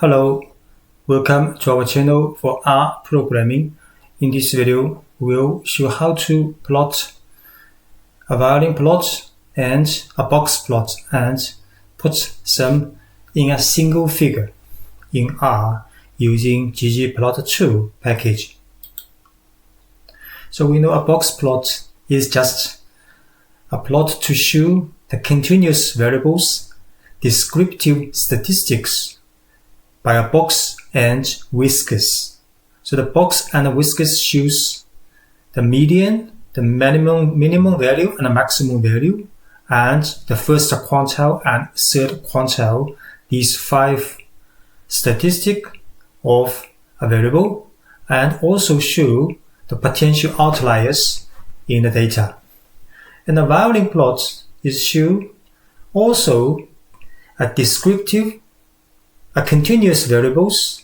Hello, welcome to our channel for R programming. In this video, we'll show how to plot a violin plot and a box plot and put them in a single figure in R using ggplot2 package. So we know a box plot is just a plot to show the continuous variables, descriptive statistics by a box and whiskers. So the box and the whiskers shows the median, the minimum value and the maximum value, and the first quantile and third quantile, these 5 statistics of a variable, and also show the potential outliers in the data. And the violin plot is show also a descriptive, a continuous variables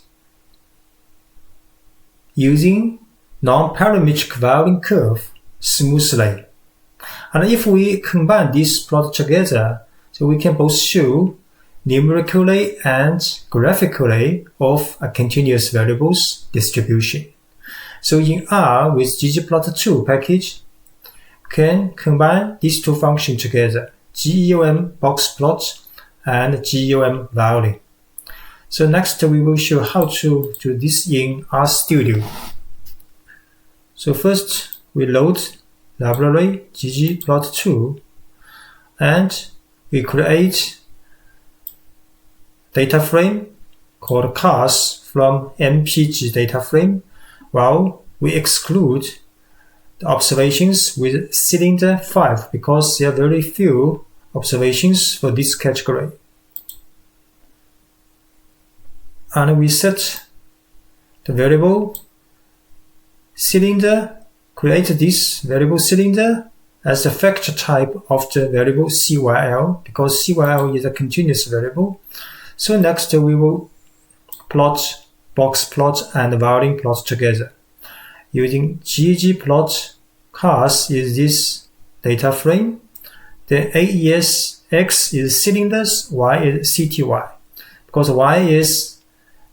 using nonparametric violin curve smoothly. And if we combine this plot together, so we can both show numerically and graphically of a continuous variables distribution. So in R with ggplot2 package, can combine these two functions together, GEOM boxplot and GEOM violin. So next we will show how to do this in RStudio. So first we load library ggplot2 and we create data frame called cars from MPG data frame, while we exclude the observations with cylinder 5 because there are very few observations for this category. And we set the variable cylinder, create this variable cylinder as the factor type of the variable CYL because CYL is a continuous variable. So next we will plot box plot and violin plot together. Using ggplot cars is this data frame, then AES X is cylinders, Y is CTY. Because Y is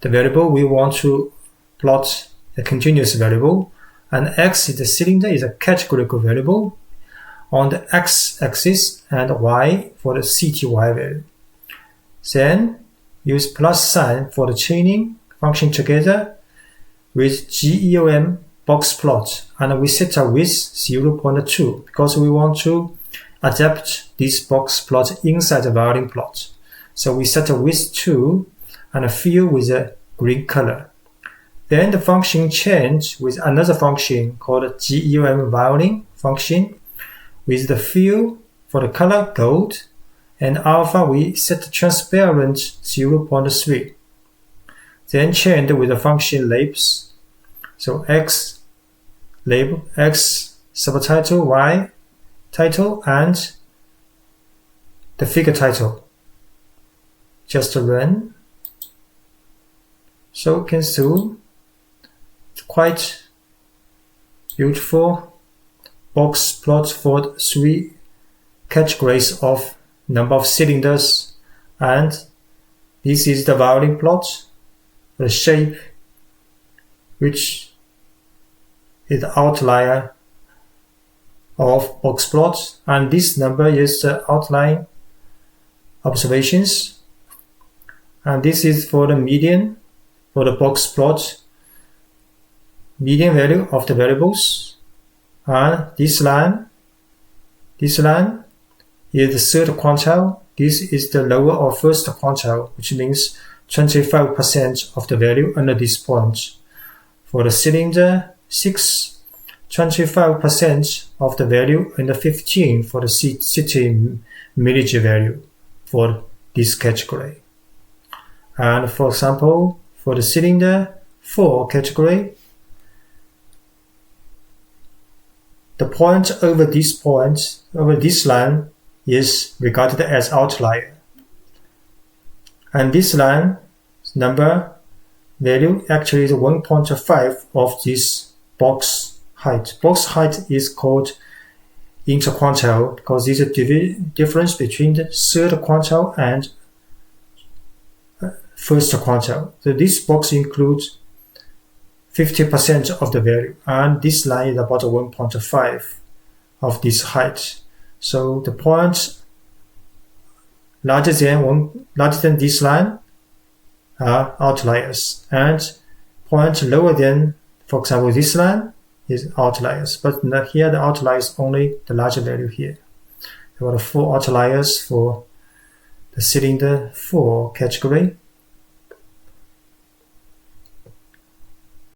the variable we want to plot a continuous variable, and X is the cylinder, is a categorical variable on the X-axis, and Y for the CTY value. Then use plus sign for the chaining function together with GEOM boxplot, and we set a width 0.2 because we want to adapt this box plot inside the violin plot. So we set a width 2 and a fill with a green color. Then the function change with another function called GEOM violin function with the fill for the color gold, and alpha we set transparent 0.3. Then change with the function labels. So X label, X subtitle, Y title, and the figure title. Just run. So you can see it's quite beautiful box plot for 3 categories of number of cylinders, and this is the violin plot, the shape which is the outlier of box plot, and this number is the outline observations, and this is for the median for the box plot, median value of the variables, and this line is the third quantile. This is the lower or first quantile, which means 25% of the value under this point. For the cylinder 6, 25% of the value and the 15 for the city millage value for this category. And for example, for the cylinder 4 category, the point over this line is regarded as outlier. And this line number value actually is 1.5 of this box height. Box height is called interquantile because this is a difference between the third quantile and first quantile. So this box includes 50% of the value, and this line is about 1.5 of this height. So the points larger than this line are outliers, and points lower than, for example, this line is outliers. But here the outlier is only the larger value here. There are 4 outliers for the cylinder 4 category.